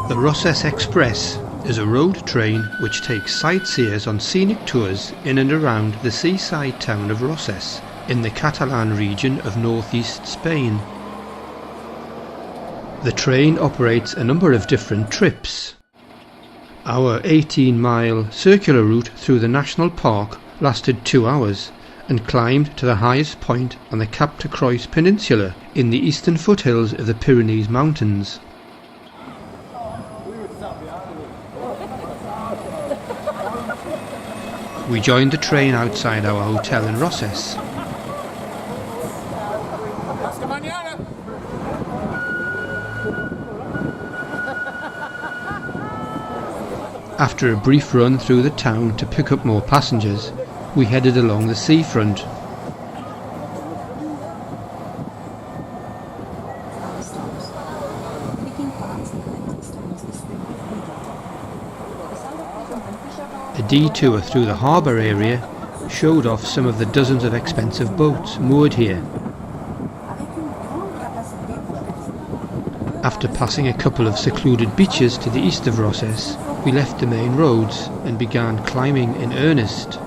The Rosses Express is a road train which takes sightseers on scenic tours in and around the seaside town of Rosses in the Catalan region of northeast Spain. The train operates a number of different trips. Our 18-mile circular route through the national park lasted 2 hours and climbed to the highest point on the Cap de Creus Peninsula in the eastern foothills of the Pyrenees Mountains. We joined the train outside our hotel in Rosses. After a brief run through the town to pick up more passengers, we headed along the seafront. A detour through the harbour area showed off some of the dozens of expensive boats moored here. After passing a couple of secluded beaches to the east of Rosses, we left the main roads and began climbing in earnest.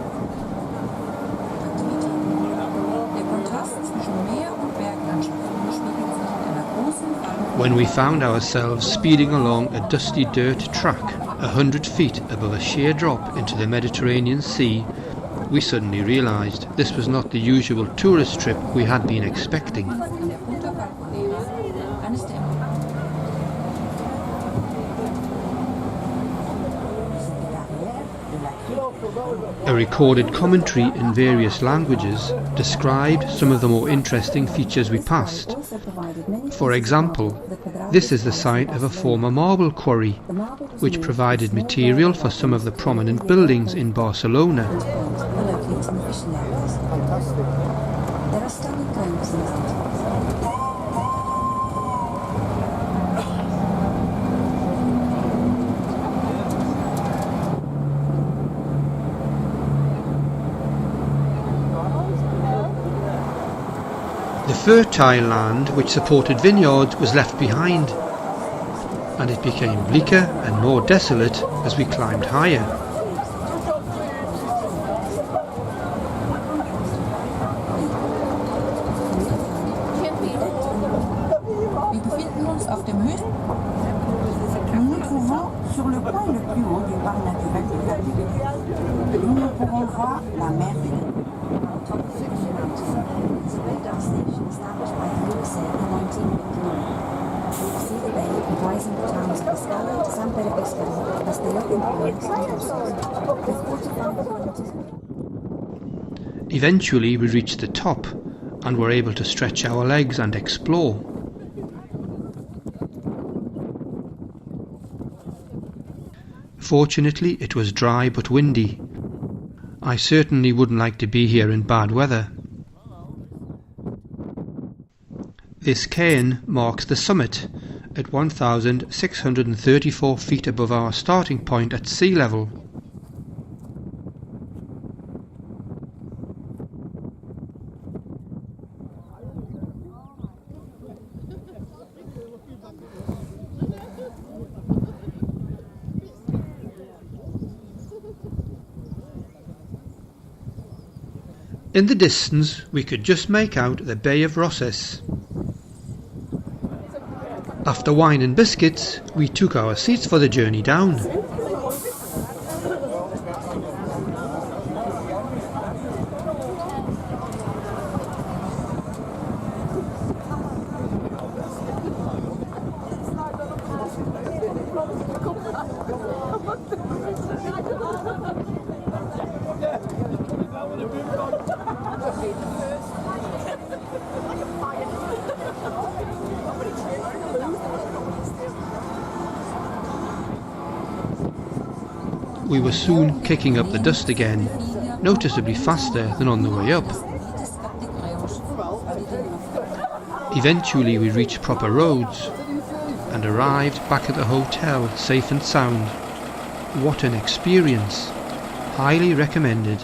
When we found ourselves speeding along a dusty dirt track 100 feet above a sheer drop into the Mediterranean Sea, we suddenly realised this was not the usual tourist trip we had been expecting. A recorded commentary in various languages described some of the more interesting features we passed. For example, this is the site of a former marble quarry, which provided material for some of the prominent buildings in Barcelona. The fertile land which supported vineyards was left behind, and it became bleaker and more desolate as we climbed higher. Eventually we reached the top and were able to stretch our legs and explore. Fortunately it was dry but windy. I certainly wouldn't like to be here in bad weather. This cairn marks the summit at 1,634 feet above our starting point at sea level. In the distance we could just make out the Bay of Rosses. After wine and biscuits, we took our seats for the journey down. We were soon kicking up the dust again, noticeably faster than on the way up. Eventually we reached proper roads and arrived back at the hotel safe and sound. What an experience! Highly recommended.